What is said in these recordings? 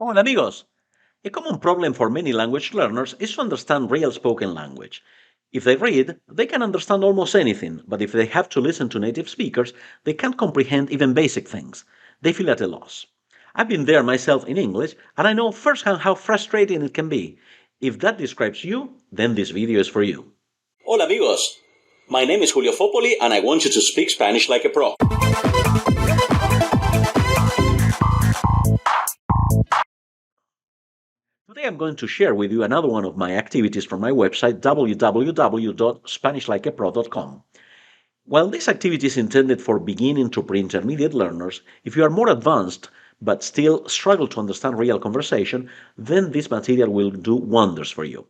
Hola amigos! A common problem for many language learners is to understand real spoken language. If they read, they can understand almost anything, but if they have to listen to native speakers, they can't comprehend even basic things. They feel at a loss. I've been there myself in English, and I know firsthand how frustrating it can be. If that describes you, then this video is for you. Hola amigos, my name is Julio Fopoli and I want you to speak Spanish like a pro. Today I'm going to share with you another one of my activities from my website www.spanishlikepro.com. While this activity is intended for beginning to pre-intermediate learners, if you are more advanced but still struggle to understand real conversation, then this material will do wonders for you.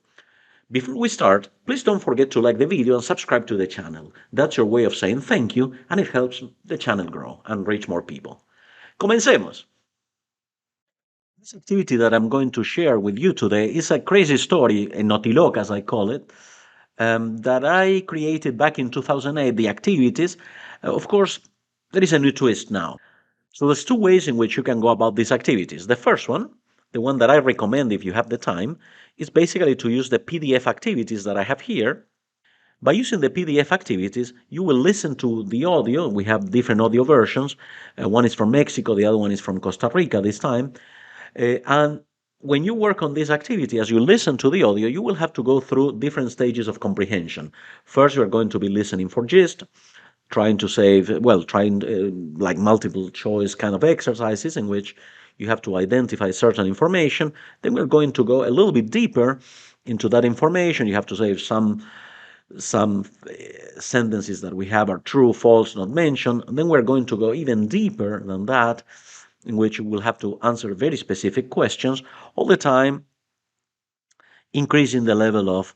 Before we start, please don't forget to like the video and subscribe to the channel. That's your way of saying thank you, and it helps the channel grow and reach more people. Comencemos! This activity that I'm going to share with you today is a crazy story, a notiloc as I call it, that I created back in 2008, the activities. Of course, there is a new twist now. So there's two ways in which you can go about these activities. The first one, the one that I recommend if you have the time, is basically to use the PDF activities that I have here. By using the PDF activities, you will listen to the audio. We have different audio versions. One is from Mexico, the other one is from Costa Rica this time. And when you work on this activity, as you listen to the audio, you will have to go through different stages of comprehension. First, you're going to be listening for gist, trying to save, trying like multiple choice kind of exercises in which you have to identify certain information. Then we're going to go a little bit deeper into that information. You have to save some sentences that we have are true, false, not mentioned. And then we're going to go even deeper than that, in which you will have to answer very specific questions, all the time increasing the level of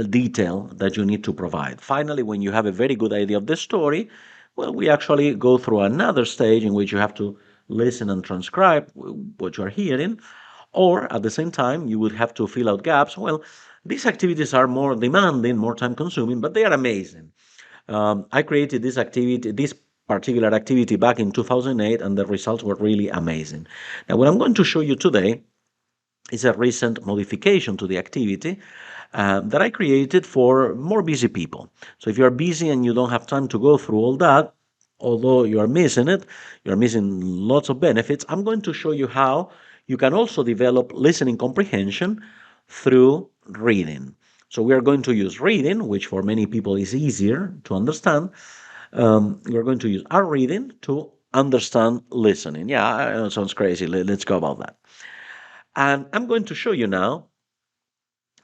detail that you need to provide. Finally, when you have a very good idea of the story, well, we actually go through another stage in which you have to listen and transcribe what you are hearing, or at the same time, you would have to fill out gaps. Well, these activities are more demanding, more time consuming, but they are amazing. I created this particular activity back in 2008, and the results were really amazing. Now, what I'm going to show you today is a recent modification to the activity that I created for more busy people. So if you are busy and you don't have time to go through all that, although you are missing it, you're missing lots of benefits, I'm going to show you how you can also develop listening comprehension through reading. So we are going to use reading, which for many people is easier to understand. We're going to use our reading to understand listening. Yeah, I know it sounds crazy. Let's go about that. And I'm going to show you now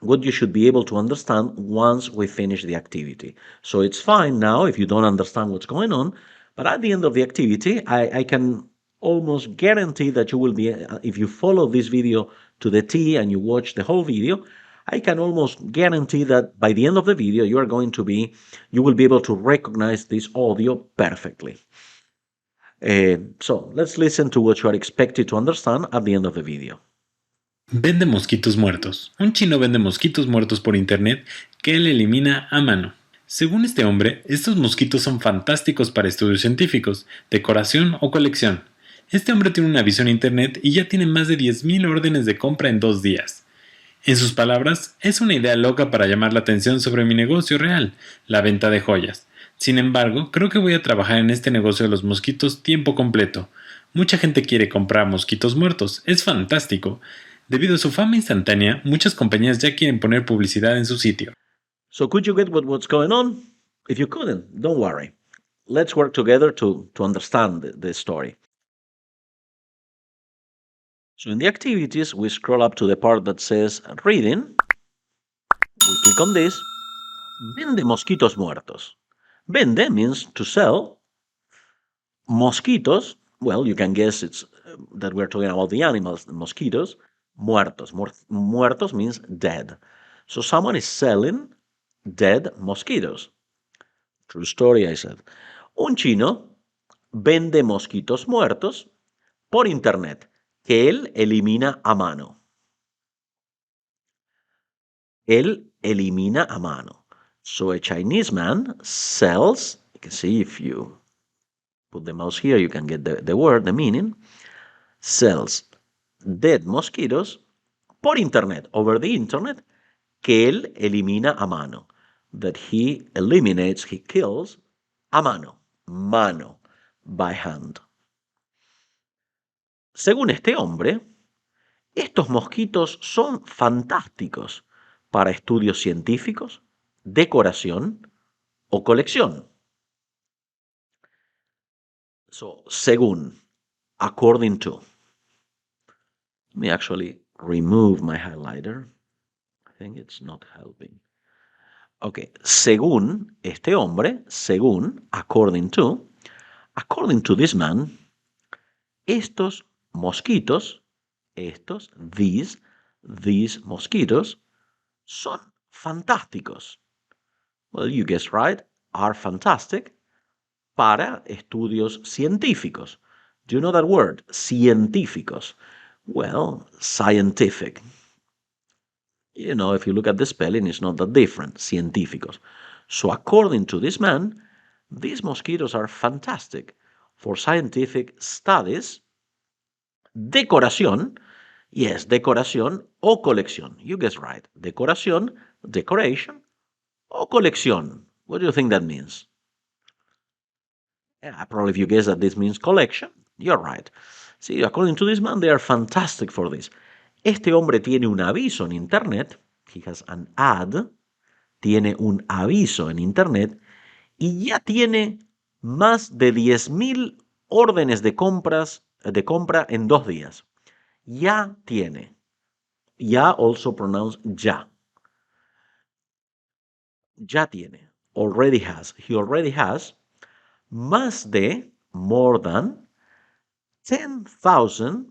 what you should be able to understand once we finish the activity. So it's fine now if you don't understand what's going on, but at the end of the activity, I can almost guarantee that you will be, if you follow this video to the T and you watch the whole video, I can almost guarantee that by the end of the video, you will be able to recognize this audio perfectly. So let's listen to what you are expected to understand at the end of the video. Vende mosquitos muertos. Un chino vende mosquitos muertos por internet que él elimina a mano. Según este hombre, estos mosquitos son fantásticos para estudios científicos, decoración o colección. Este hombre tiene una visión internet y ya tiene más de 10,000 órdenes de compra en 2 días. En sus palabras, es una idea loca para llamar la atención sobre mi negocio real, la venta de joyas. Sin embargo, creo que voy a trabajar en este negocio de los mosquitos tiempo completo. Mucha gente quiere comprar mosquitos muertos, es fantástico. Debido a su fama instantánea, muchas compañías ya quieren poner publicidad en su sitio. So could you get what's going on? If you couldn't, don't worry. Let's work together to understand the story. So in the activities, we scroll up to the part that says reading. We click on this. Vende mosquitos muertos. Vende means to sell. Mosquitos, well, you can guess it's that we're talking about the animals, the mosquitos. Muertos. Muertos means dead. So someone is selling dead mosquitoes. True story, I said. Un chino vende mosquitos muertos por internet que él elimina a mano. Él elimina a mano. So a Chinese man sells, you can see if you put the mouse here, you can get the word, the meaning, sells dead mosquitoes por internet, over the internet, que él elimina a mano. That he eliminates, he kills a mano, by hand. Según este hombre, estos mosquitos son fantásticos para estudios científicos, decoración o colección. So, según, according to. Let me actually remove my highlighter. I think it's not helping. Okay, según este hombre, según, according to this man, estos mosquitos, these mosquitos, son fantásticos. Well, you guessed right, are fantastic para estudios científicos. Do you know that word? Científicos. Well, scientific. You know, if you look at the spelling, it's not that different. Científicos. So, according to this man, these mosquitoes are fantastic for scientific studies. Decoración. Yes, decoración o colección. You guessed right. Decoración, decoration, o colección. What do you think that means? Yeah, probably if you guess that this means collection, you're right. See, according to this man, they are fantastic for this. Este hombre tiene un aviso en internet. He has an ad. Tiene un aviso en internet y ya tiene más de 10,000 órdenes de compra en 2 días. Ya tiene. Ya also pronounced ya. Ya tiene. Already has. He already has más de, more than, 10,000.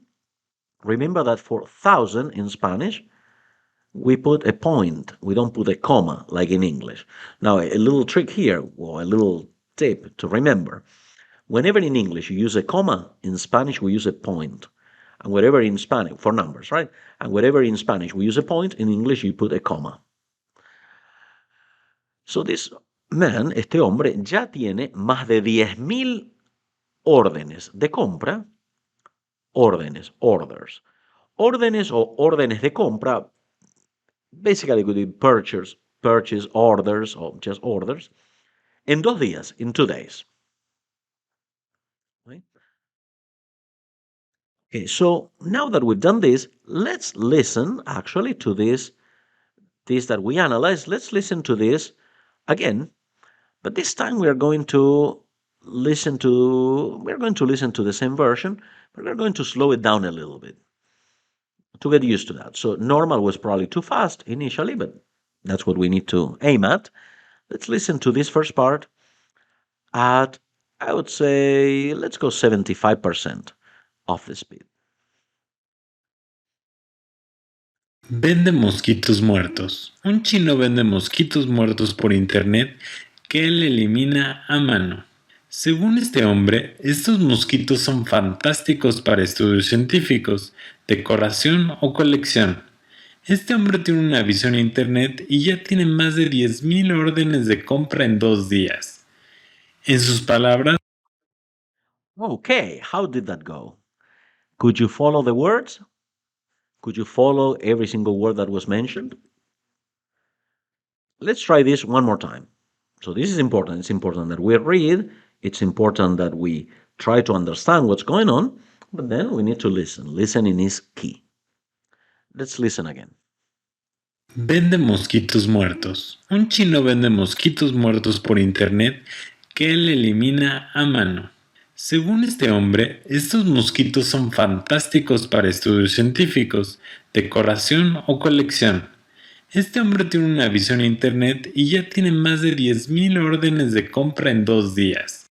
Remember that for 1,000 in Spanish, we put a point. We don't put a comma like in English. Now, a little trick here, or a little tip to remember. Whenever in English you use a comma, in Spanish we use a point. And wherever in Spanish, for numbers, right? And wherever in Spanish we use a point, in English you put a comma. So this man, este hombre, ya tiene más de 10,000 órdenes de compra. Órdenes, orders. Órdenes o órdenes de compra basically could be purchase orders or just orders en 2 días, in 2 days. Right? Okay, so now that we've done this, let's listen actually to this that we analyzed. Let's listen to this again, but this time we're going to listen to the same version, but we're going to slow it down a little bit to get used to that. So normal was probably too fast initially, but that's what we need to aim at. Let's listen to this first part at, I would say, let's go 75% of the speed. Vende mosquitos muertos. Un chino vende mosquitos muertos por internet que él elimina a mano. Según este hombre, estos mosquitos son fantásticos para estudios científicos, decoración o colección. Este hombre tiene una visión en internet y ya tiene más de 10,000 órdenes de compra en 2 días. En sus palabras, Okay, how did that go? Could you follow the words? Could you follow every single word that was mentioned? Let's try this one more time. So this is important. It's important that we read. It's important that we try to understand what's going on, but then we need to listen. Listening is key. Let's listen again. vende mosquitos muertos. Un chino vende mosquitos muertos por internet que él elimina a mano. Según este hombre, estos mosquitos son fantásticos para estudios científicos, decoración o colección. Este hombre tiene una visión en internet y ya tiene más de 10,000 órdenes de compra en 2 días.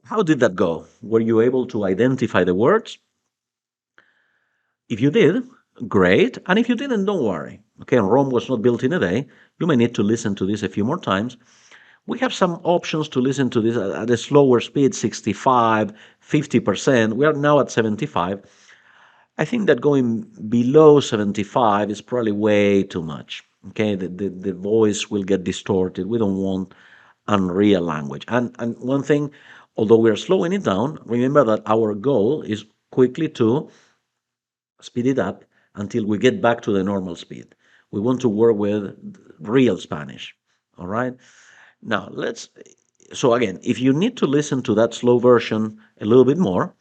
How did that go? Were you able to identify the words? If you did, great. And if you didn't, don't worry. Okay, Rome was not built in a day. You may need to listen to this a few more times. We have some options to listen to this at a slower speed, 65, 50%. We are now at 75. I think that going below 75 is probably way too much. Okay, the voice will get distorted. We don't want unreal language. And one thing, although we are slowing it down, remember that our goal is quickly to speed it up until we get back to the normal speed. We want to work with real Spanish. All right. Now so again, if you need to listen to that slow version a little bit more,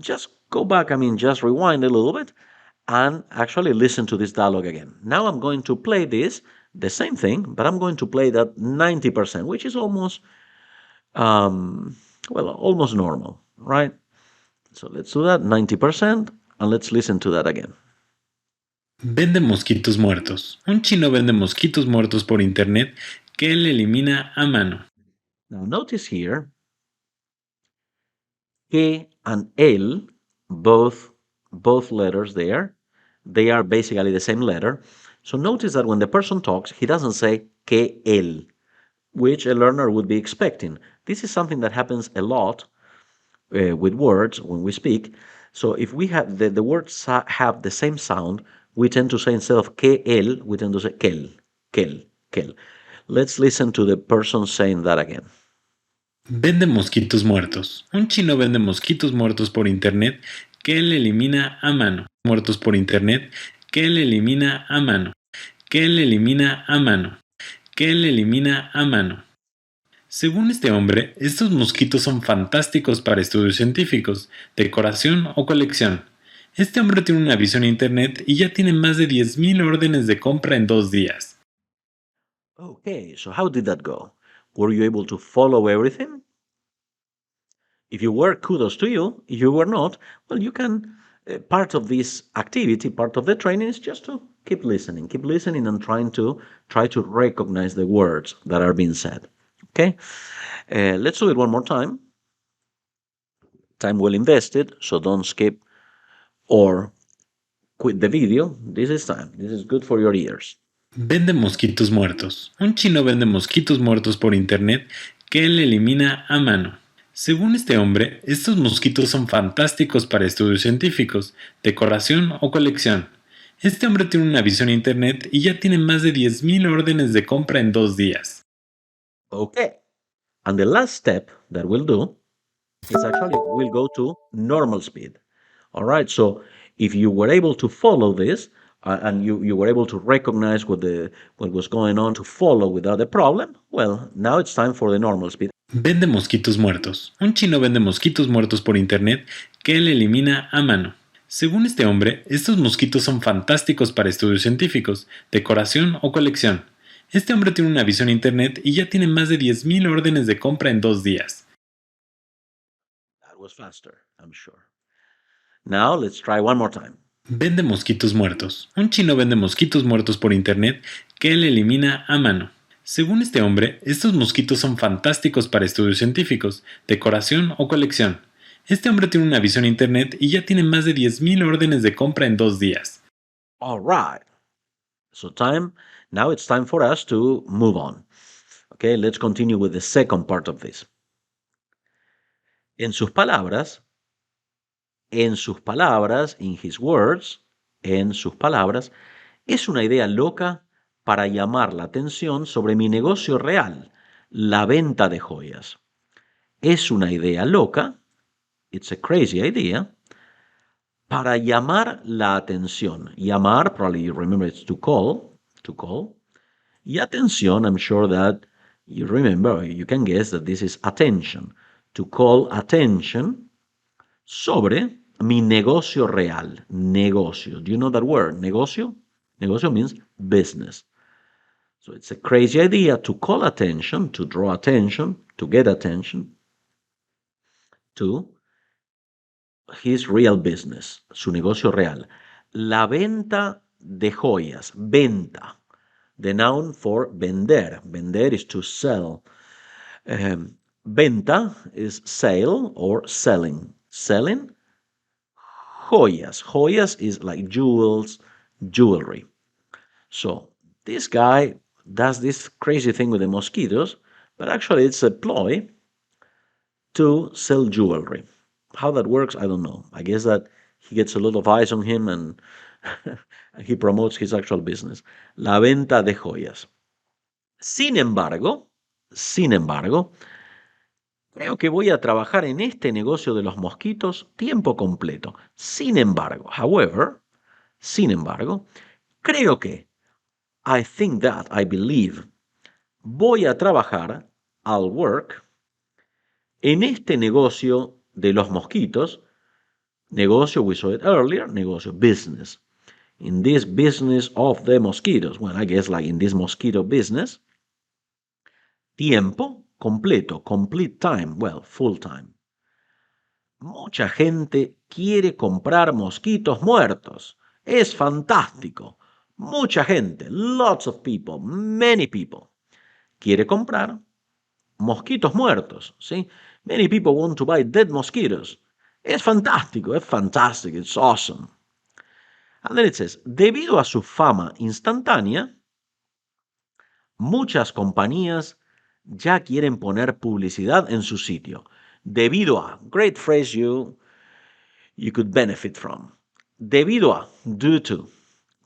just go back, just rewind a little bit and actually listen to this dialogue again. Now I'm going to play this, the same thing, but I'm going to play that 90%, which is almost, almost normal, right? So let's do that 90% and let's listen to that again. Vende mosquitos muertos. Un chino vende mosquitos muertos por internet que él elimina a mano. Now notice here, que and el, both letters there, they are basically the same letter. So notice that when the person talks, he doesn't say que él, which a learner would be expecting. This is something that happens a lot with words when we speak. So if we have the words have the same sound, we tend to say instead of que él, we tend to say quel. Let's listen to the person saying that again. Vende mosquitos muertos. Un chino vende mosquitos muertos por internet que él elimina a mano. Muertos por internet que él elimina a mano. Que él elimina a mano. Que él elimina a mano. Según este hombre, estos mosquitos son fantásticos para estudios científicos, decoración o colección. Este hombre tiene una visión a internet y ya tiene más de 10,000 órdenes de compra en 2 días. Okay, so how did that go? Were you able to follow everything? If you were, kudos to you. If you were not, well, you can, part of this activity, part of the training is just to keep listening and try to recognize the words that are being said. Okay, let's do it one more time. Time well invested, so don't skip or quit the video. This is time. This is good for your ears. Vende mosquitos muertos. Un chino vende mosquitos muertos por internet que él elimina a mano. Según este hombre, estos mosquitos son fantásticos para estudios científicos, decoración o colección. Este hombre tiene una visión a internet y ya tiene más de 10,000 órdenes de compra en 2 días. Okay. And the last step that we'll do is actually we'll go to normal speed. All right. So if you were able to follow this and you were able to recognize what was going on to follow without a problem, well, now it's time for the normal speed. Vende mosquitos muertos. Un chino vende mosquitos muertos por internet que él elimina a mano. Según este hombre, estos mosquitos son fantásticos para estudios científicos, decoración o colección. Este hombre tiene una visión a internet y ya tiene más de 10,000 órdenes de compra en 2 días. That was faster, I'm sure. Now let's try one more time. Vende mosquitos muertos. Un chino vende mosquitos muertos por internet que él elimina a mano. Según este hombre, estos mosquitos son fantásticos para estudios científicos, decoración o colección. Este hombre tiene una visión a internet y ya tiene más de 10,000 órdenes de compra en 2 días. All right. So now it's time for us to move on. Okay, let's continue with the second part of this. En sus palabras, in his words, en sus palabras, es una idea loca para llamar la atención sobre mi negocio real, la venta de joyas. Es una idea loca, it's a crazy idea, para llamar la atención. Llamar, probably you remember it's to call. Y atención, I'm sure that you remember, you can guess that this is attention. To call attention sobre mi negocio real. Negocio. Do you know that word? Negocio? Negocio means business. So it's a crazy idea to call attention, to draw attention, to get attention to his real business, su negocio real. La venta de joyas, venta. The noun for vender. Vender is to sell. Venta is sale or selling. Selling joyas. Joyas is like jewels, jewelry. So this guy does this crazy thing with the mosquitoes, but actually it's a ploy to sell jewelry. How that works, I don't know. I guess that he gets a lot of eyes on him and he promotes his actual business. La venta de joyas. Sin embargo, creo que voy a trabajar en este negocio de los mosquitos tiempo completo. Sin embargo, however, Sin embargo, creo que, I think that, I believe, voy a trabajar, I'll work, en este negocio de los mosquitos, negocio, we saw it earlier, negocio, business. In this business of the mosquitoes, well, I guess like in this mosquito business, tiempo completo, complete time, well, full time. Mucha gente quiere comprar mosquitos muertos. Es fantástico. Mucha gente, lots of people, many people, quiere comprar mosquitos muertos, ¿sí? Many people want to buy dead mosquitoes. Es fantástico, es fantastic, it's awesome. And then it says, debido a su fama instantánea, muchas compañías ya quieren poner publicidad en su sitio. Debido a, great phrase you could benefit from. Debido a, due to,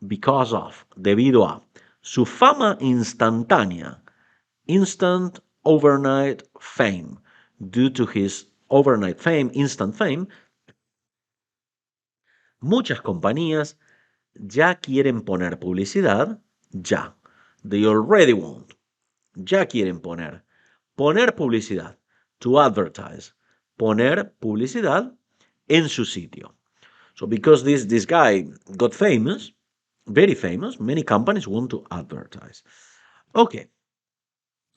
because of, debido a, su fama instantánea, instant overnight fame, due to his overnight fame, instant fame, muchas compañías ya quieren poner publicidad, ya. They already want. Ya quieren poner. Poner publicidad. To advertise. Poner publicidad en su sitio. So because this guy got famous, very famous, many companies want to advertise. Okay.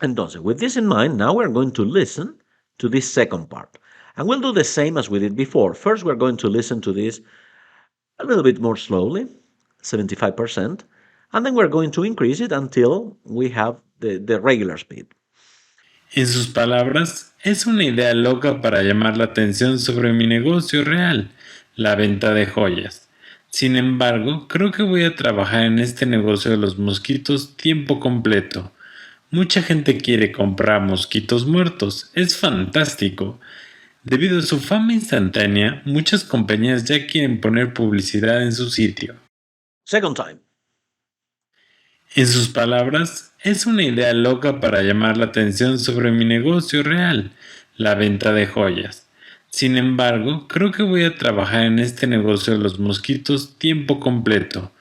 Entonces, with this in mind, now we're going to listen to this second part. And we'll do the same as we did before. First, we're going to listen to this a little bit more slowly, 75%, and then we're going to increase it until we have the regular speed. En sus palabras, es una idea loca para llamar la atención sobre mi negocio real, la venta de joyas. Sin embargo, creo que voy a trabajar en este negocio de los mosquitos tiempo completo. Mucha gente quiere comprar mosquitos muertos, es fantástico. Debido a su fama instantánea, muchas compañías ya quieren poner publicidad en su sitio. Second time. En sus palabras, es una idea loca para llamar la atención sobre mi negocio real, la venta de joyas. Sin embargo, creo que voy a trabajar en este negocio de los mosquitos tiempo completo.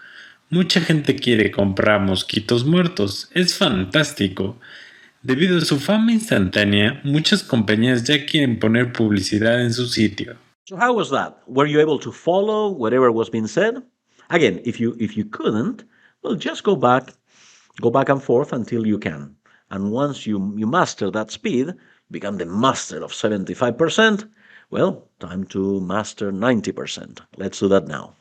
Mucha gente quiere comprar mosquitos muertos, es fantástico. Debido a su fama instantánea, muchas compañías ya quieren poner publicidad en su sitio. So how was that? Were you able to follow whatever was being said? Again, if you couldn't, well, just go back and forth until you can. And once you master that speed, become the master of 75%, well, time to master 90%. Let's do that now.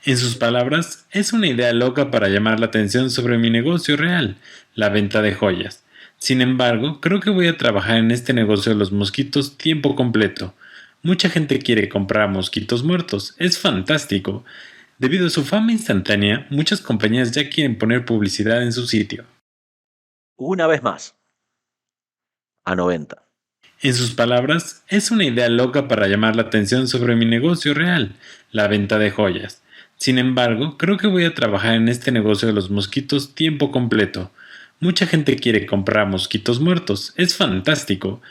En sus palabras, es una idea loca para llamar la atención sobre mi negocio real, la venta de joyas. Sin embargo, creo que voy a trabajar en este negocio de los mosquitos tiempo completo. Mucha gente quiere comprar mosquitos muertos, es fantástico. Debido a su fama instantánea, muchas compañías ya quieren poner publicidad en su sitio. Una vez más. A 90. En sus palabras, es una idea loca para llamar la atención sobre mi negocio real, la venta de joyas. Sin embargo, creo que voy a trabajar en este negocio de los mosquitos tiempo completo. Mucha gente quiere comprar mosquitos muertos, es fantástico.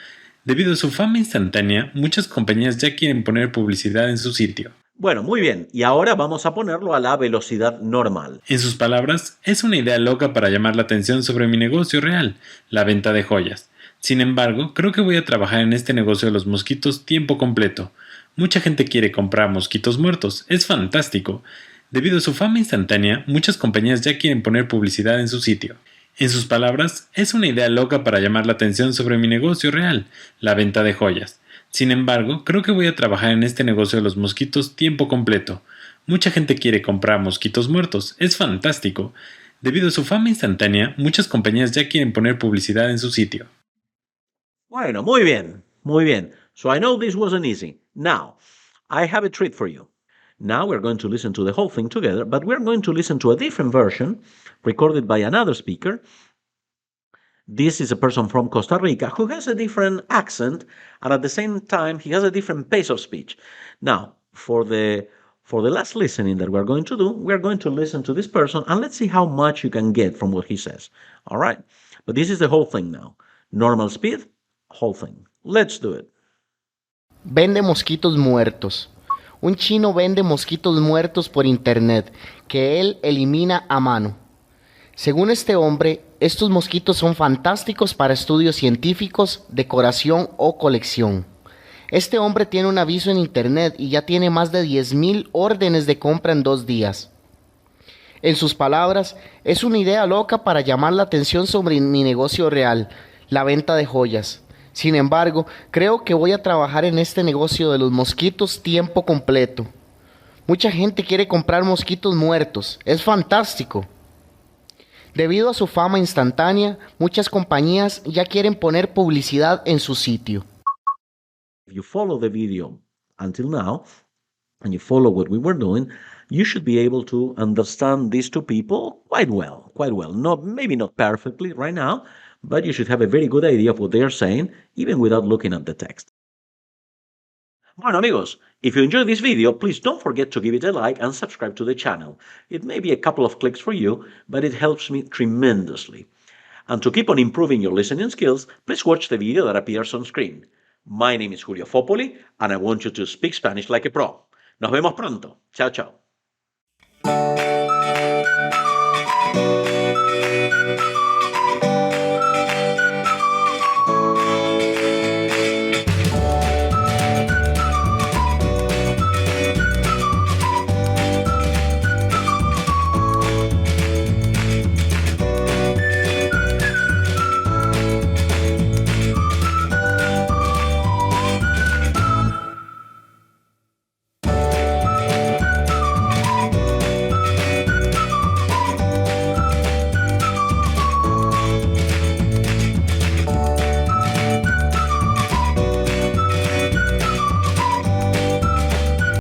Debido a su fama instantánea, muchas compañías ya quieren poner publicidad en su sitio. Bueno, muy bien. Y ahora vamos a ponerlo a la velocidad normal. En sus palabras, es una idea loca para llamar la atención sobre mi negocio real, la venta de joyas. Sin embargo, creo que voy a trabajar en este negocio de los mosquitos tiempo completo. Mucha gente quiere comprar mosquitos muertos, es fantástico. Debido a su fama instantánea, muchas compañías ya quieren poner publicidad en su sitio. En sus palabras, es una idea loca para llamar la atención sobre mi negocio real, la venta de joyas. Sin embargo, creo que voy a trabajar en este negocio de los mosquitos tiempo completo. Mucha gente quiere comprar mosquitos muertos, es fantástico. Debido a su fama instantánea, muchas compañías ya quieren poner publicidad en su sitio. Bueno, muy bien, muy bien. So I know this wasn't easy. Now, I have a treat for you. Now we're going to listen to the whole thing together, but we're going to listen to a different version recorded by another speaker. This is a person from Costa Rica who has a different accent, and at the same time, he has a different pace of speech. Now, for the last listening that we're going to do, we're going to listen to this person, and let's see how much you can get from what he says. All right? But this is the whole thing now. Normal speed, whole thing. Let's do it. Vende mosquitos muertos. Un chino vende mosquitos muertos por internet que él elimina a mano. Según este hombre, estos mosquitos son fantásticos para estudios científicos, decoración o colección. Este hombre tiene un aviso en internet y ya tiene más de 10,000 órdenes de compra en 2 días. En sus palabras, es una idea loca para llamar la atención sobre mi negocio real, la venta de joyas. Sin embargo, creo que voy a trabajar en este negocio de los mosquitos tiempo completo. Mucha gente quiere comprar mosquitos muertos. Es fantástico. Debido a su fama instantánea, muchas compañías ya quieren poner publicidad en su sitio. If you follow the video until now and you follow what we were doing, you should be able to understand these two people quite well, quite well. Not maybe not perfectly right now, but you should have a very good idea of what they are saying, even without looking at the text. Bueno amigos, if you enjoyed this video, please don't forget to give it a like and subscribe to the channel. It may be a couple of clicks for you, but it helps me tremendously. And to keep on improving your listening skills, please watch the video that appears on screen. My name is Julio Fopoli, and I want you to speak Spanish like a pro. Nos vemos pronto. Chao, chao.